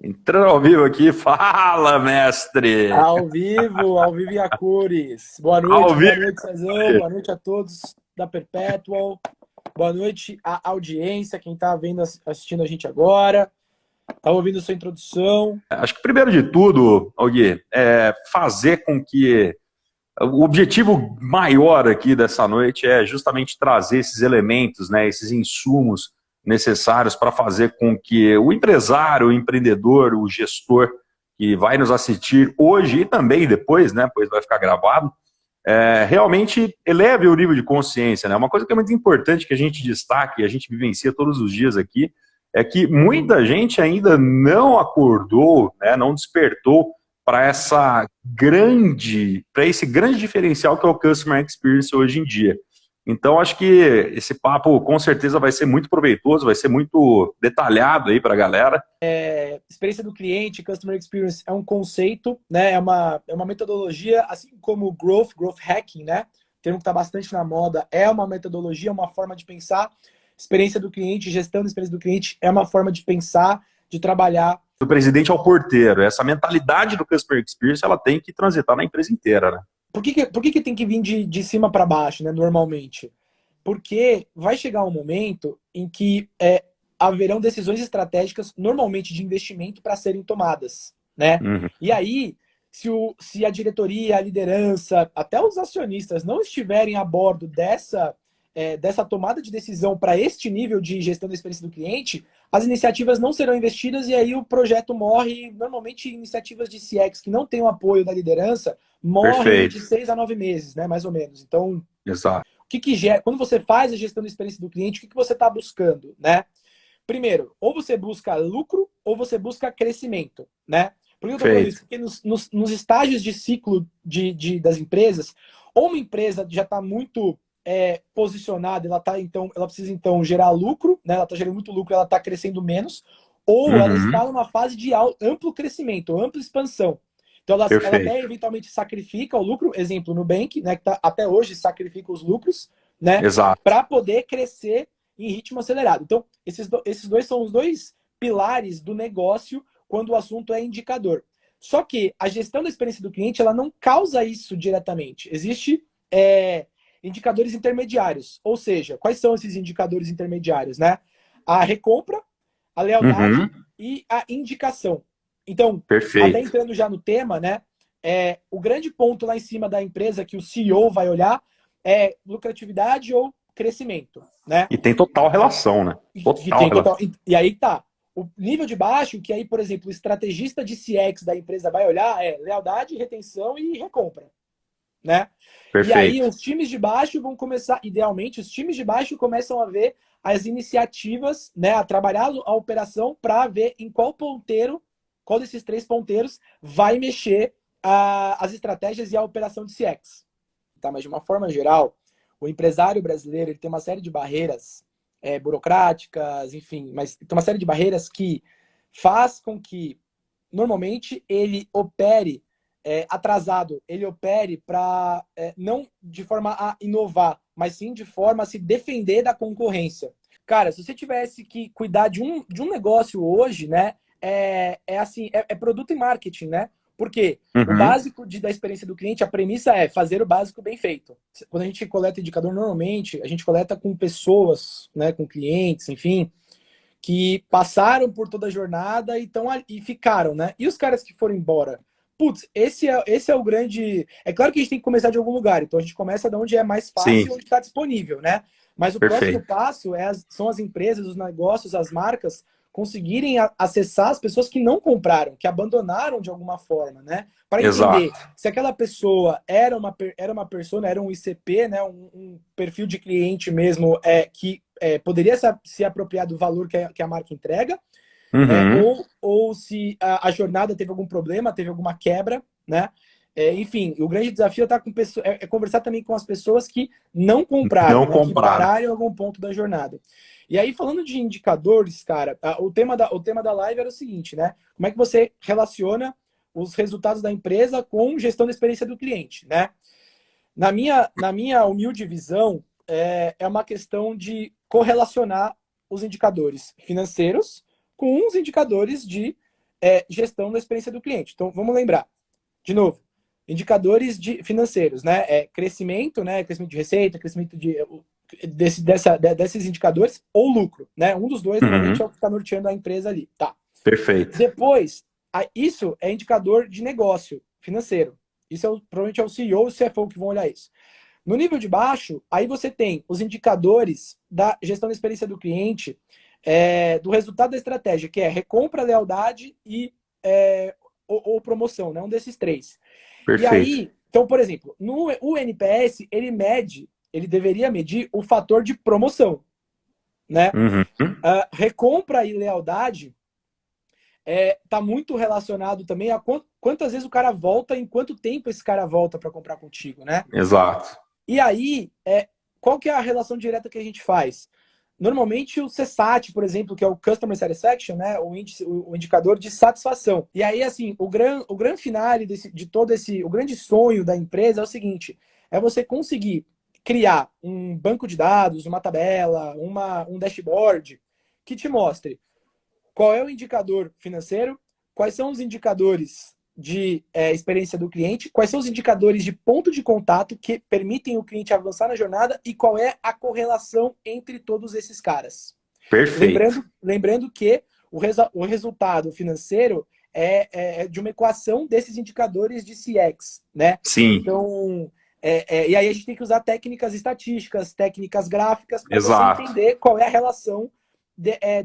Entrando ao vivo aqui, fala, mestre! Ao vivo e a cores. Ao Boa vivo! noite, Cezão. Boa noite a todos da Perpetual. Boa noite à audiência, quem está vendo, assistindo a gente agora. Tá ouvindo sua introdução. Acho que primeiro de tudo, Gui, é fazer com que o objetivo maior aqui dessa noite é justamente trazer esses elementos, né, esses insumos necessários para fazer com que o empresário, o empreendedor, o gestor que vai nos assistir hoje e também depois, né, pois vai ficar gravado, realmente eleve o nível de consciência, né? Uma coisa que é muito importante que a gente destaca e a gente vivencia todos os dias aqui é que muita gente ainda não acordou, né, não despertou para esse grande diferencial que é o Customer Experience hoje em dia. Então, acho que esse papo com certeza vai ser muito proveitoso, vai ser muito detalhado aí para a galera. Experiência do cliente, Customer Experience é um conceito, né? É uma metodologia, assim como Growth Hacking, né? Termo que está bastante na moda, é uma metodologia, uma forma de pensar. Experiência do cliente, gestão da experiência do cliente é uma forma de pensar, de trabalhar. Do presidente ao porteiro, essa mentalidade do Customer Experience ela tem que transitar na empresa inteira, né? Por que tem que vir de cima para baixo, né, normalmente? Porque vai chegar um momento em que haverão decisões estratégicas, normalmente de investimento, para serem tomadas, né? Uhum. E aí, se a diretoria, a liderança, até os acionistas não estiverem a bordo dessa tomada de decisão para este nível de gestão da experiência do cliente, as iniciativas não serão investidas e aí o projeto morre. Normalmente, iniciativas de CX que não têm o apoio da liderança morrem de Perfeito. 6 a 9 meses, né, mais ou menos. Então, Exato. quando você faz a gestão da experiência do cliente, o que você está buscando, né? Primeiro, ou você busca lucro ou você busca crescimento, né? Por que eu estou falando isso? Perfeito. Porque nos estágios de ciclo das empresas, ou uma empresa já está muito posicionada, ela precisa então gerar lucro, né? Ela está gerando muito lucro, ela está crescendo menos, ou ela Uhum. está numa fase de amplo crescimento, ampla expansão. Então ela até Perfeito. eventualmente sacrifica o lucro, exemplo, Nubank, né, que até hoje sacrifica os lucros, né, Exato. para poder crescer em ritmo acelerado. Então, esses dois são os dois pilares do negócio quando o assunto é indicador. Só que a gestão da experiência do cliente ela não causa isso diretamente. Existem indicadores intermediários. Ou seja, quais são esses indicadores intermediários, né? A recompra, a lealdade Uhum. e a indicação. Então, até Perfeito. entrando já no tema, né? O grande ponto lá em cima da empresa que o CEO vai olhar é lucratividade ou crescimento, né? E tem total relação, né? Que Total tem total. relação. E aí tá. O nível de baixo, que aí, por exemplo, o estrategista de CX da empresa vai olhar é lealdade, retenção e recompra, né? E aí Perfeito. os times de baixo vão começar, idealmente, os times de baixo começam a ver as iniciativas, né, a trabalhar a operação para ver em qual desses três ponteiros vai mexer as estratégias e a operação de CX. Tá? Mas de uma forma geral, o empresário brasileiro ele tem uma série de barreiras burocráticas, enfim, mas tem uma série de barreiras que faz com que normalmente ele opere atrasado, ele opere para não de forma a inovar, mas sim de forma a se defender da concorrência. Cara, se você tivesse que cuidar de um negócio hoje, né, assim, é produto e marketing, né? Porque o Uhum. básico da experiência do cliente, a premissa é fazer o básico bem feito. Quando a gente coleta indicador, normalmente, a gente coleta com pessoas, né, com clientes, enfim, que passaram por toda a jornada e ficaram, né? E os caras que foram embora? Putz, esse é o grande. É claro que a gente tem que começar de algum lugar, então a gente começa de onde é mais Sim. fácil, onde está disponível, né? Mas o próximo Perfeito. passo são as empresas, os negócios, as marcas conseguirem acessar as pessoas que não compraram, que abandonaram de alguma forma, né? Para entender Exato. se aquela pessoa era uma persona, era um ICP, né? Um perfil de cliente mesmo que poderia se apropriar do valor que a marca entrega, Uhum. ou se a jornada teve algum problema, teve alguma quebra, né? Enfim, o grande desafio é conversar também com as pessoas que não compraram, Não né? Que compraram. pararam em algum ponto da jornada. E aí, falando de indicadores, cara, o tema da live era o seguinte, né? Como é que você relaciona os resultados da empresa com gestão da experiência do cliente, né? Na minha humilde visão, é uma questão de correlacionar os indicadores financeiros com os indicadores de gestão da experiência do cliente. Então, vamos lembrar, de novo, indicadores financeiros, né? Crescimento, né? Crescimento de receita, crescimento desses indicadores, ou lucro, né? Um dos dois, normalmente, é o que está norteando a empresa ali, tá? Perfeito. Depois, isso é indicador de negócio financeiro. Isso provavelmente é o CEO ou o CFO que vão olhar isso. No nível de baixo, aí você tem os indicadores da gestão da experiência do cliente, do resultado da estratégia, que é recompra, lealdade ou promoção, né? Um desses três. Perfeito. E aí, então, por exemplo, o NPS, ele deveria medir o fator de promoção, né? Recompra e lealdade tá muito relacionado também a quantas vezes o cara volta, em quanto tempo esse cara volta para comprar contigo, né? Exato. E aí, qual que é a relação direta que a gente faz? Normalmente o CSAT, por exemplo, que é o Customer Satisfaction, né, o indicador de satisfação. E aí, assim, o grande finale de todo o grande sonho da empresa é o seguinte, é você conseguir criar um banco de dados, uma tabela, um dashboard que te mostre qual é o indicador financeiro, quais são os indicadores de experiência do cliente, quais são os indicadores de ponto de contato que permitem o cliente avançar na jornada e qual é a correlação entre todos esses caras. Perfeito. Lembrando que o resultado financeiro é de uma equação desses indicadores de CX, né? Sim. Então, e aí a gente tem que usar técnicas estatísticas, técnicas gráficas para você Exato. entender qual é a relação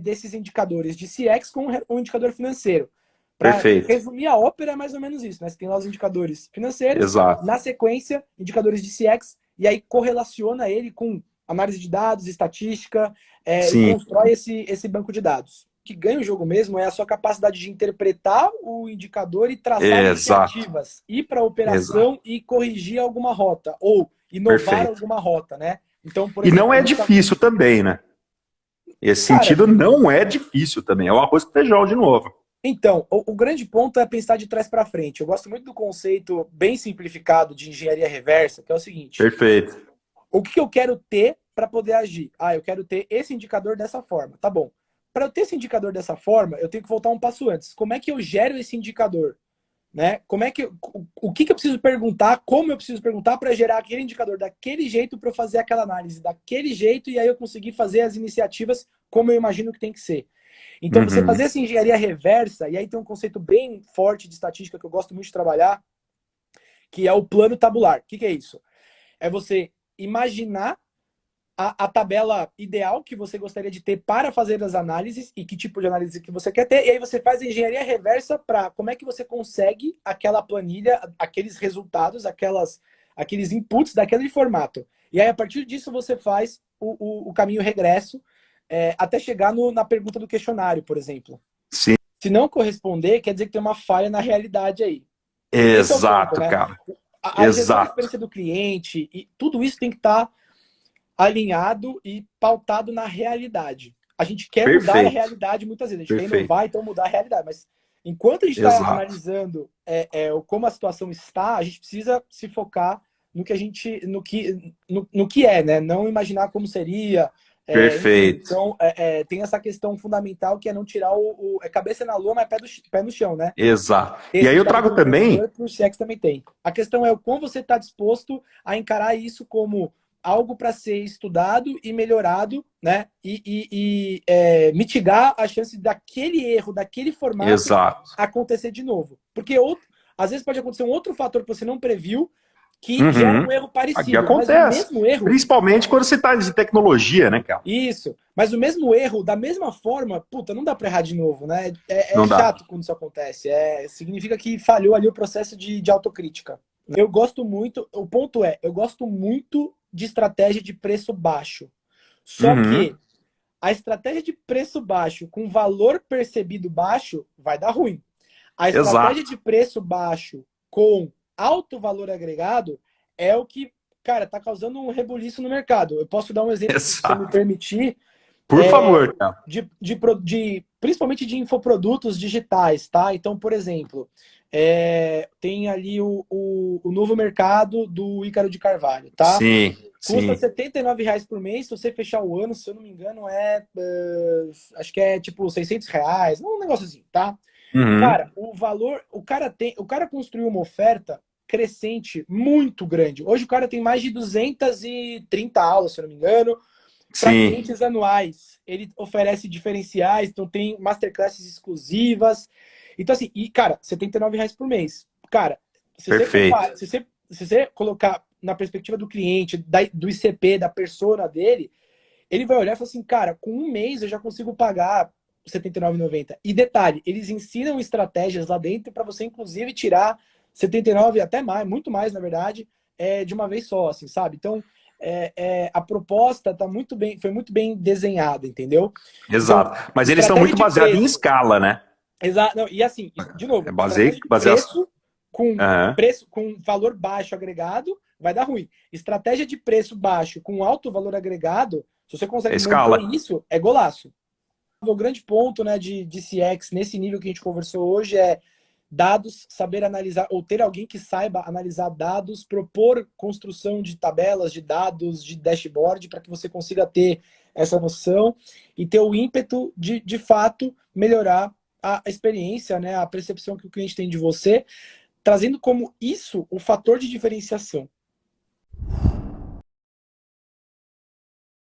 desses indicadores de CX com o indicador financeiro. Para resumir a ópera, é mais ou menos isso, né? Você tem lá os indicadores financeiros, Exato. na sequência, indicadores de CX, e aí correlaciona ele com análise de dados, estatística, e constrói esse banco de dados. O que ganha o jogo mesmo é a sua capacidade de interpretar o indicador e traçar iniciativas, ir para a operação e corrigir alguma rota, ou inovar alguma rota, né? Então, por exemplo, e não é difícil também, né? Esse sentido não é difícil também, é o arroz com feijão de novo. Então, o grande ponto é pensar de trás para frente. Eu gosto muito do conceito bem simplificado de engenharia reversa, que é o seguinte. Perfeito. O que eu quero ter para poder agir? Eu quero ter esse indicador dessa forma. Tá bom. Para eu ter esse indicador dessa forma, eu tenho que voltar um passo antes. Como é que eu gero esse indicador? Né? O que eu preciso perguntar, como eu preciso perguntar para gerar aquele indicador daquele jeito para eu fazer aquela análise daquele jeito e aí eu conseguir fazer as iniciativas como eu imagino que tem que ser. Então, você fazer essa engenharia reversa, e aí tem um conceito bem forte de estatística que eu gosto muito de trabalhar, que é o plano tabular. O que é isso? É você imaginar a tabela ideal que você gostaria de ter para fazer as análises e que tipo de análise que você quer ter, e aí você faz a engenharia reversa para como é que você consegue aquela planilha, aqueles resultados, aqueles inputs daquele formato. E aí, a partir disso, você faz o caminho regresso até chegar na pergunta do questionário, por exemplo. Sim. Se não corresponder, quer dizer que tem uma falha na realidade aí. Exato, né? cara. A gestão da experiência do cliente, e tudo isso tem que estar alinhado e pautado na realidade. A gente quer mudar a realidade muitas vezes, a gente quer inovar, então mudar a realidade, mas enquanto a gente está analisando como a situação está, a gente precisa se focar no que é, né? Não imaginar como seria. Perfeito. Enfim, então, tem essa questão fundamental que é não tirar cabeça na lua, mas pé no chão, né? Exato. E aí eu trago também... O CX também tem. A questão é o quão você está disposto a encarar isso como algo para ser estudado e melhorado, né? E mitigar a chance daquele erro, daquele formato acontecer de novo. Porque às vezes pode acontecer um outro fator que você não previu que gera um erro parecido. Aqui acontece. Mas o mesmo erro... Principalmente quando você está em tecnologia, né, cara? Isso. Mas o mesmo erro, da mesma forma, não dá para errar de novo, né? É chato quando isso acontece. Significa que falhou ali o processo de autocrítica. Eu gosto muito... O ponto eu gosto muito de estratégia de preço baixo. Só que a estratégia de preço baixo com valor percebido baixo vai dar ruim. A estratégia de preço baixo com alto valor agregado é o que, cara, tá causando um rebuliço no mercado. Eu posso dar um exemplo, se você me permitir. Por favor, cara. Principalmente de infoprodutos digitais, tá? Então, por exemplo, tem ali o novo mercado do Ícaro de Carvalho, tá? Sim. Custa R$79 por mês, se você fechar o ano, se eu não me engano, acho que é tipo R$600, um negócio assim, tá? Uhum. Cara, o valor, o cara construiu uma oferta crescente muito grande. Hoje o cara tem mais de 230 aulas, se eu não me engano, para Sim, clientes anuais. Ele oferece diferenciais, então tem masterclasses exclusivas. Então, assim, e, cara, R$ 79 por mês. Cara, se você perfeito. compara, se você colocar na perspectiva do cliente, do ICP, da persona dele, ele vai olhar e falar assim, cara, com um mês eu já consigo pagar R$ 79,90. E detalhe, eles ensinam estratégias lá dentro para você, inclusive, tirar 79, até mais, muito mais, na verdade, de uma vez só, assim, sabe? Então, a proposta tá muito bem, foi muito bem desenhada, entendeu? Então, Exato. Mas eles são estratégia muito de baseados em preço. escala, né? Exato, não, e assim, de É novo, estratégia de baseado. com Aham. preço com valor baixo agregado, vai dar ruim. Estratégia de preço baixo com alto valor agregado, se você consegue manter Escala. isso, é golaço. O grande ponto, né, de CX nesse nível que a gente conversou hoje é dados, saber analisar, ou ter alguém que saiba analisar dados, propor construção de tabelas de dados, de dashboard, para que você consiga ter essa noção e ter o ímpeto de fato, melhorar a experiência, né, a percepção que o cliente tem de você, trazendo como isso o fator de diferenciação.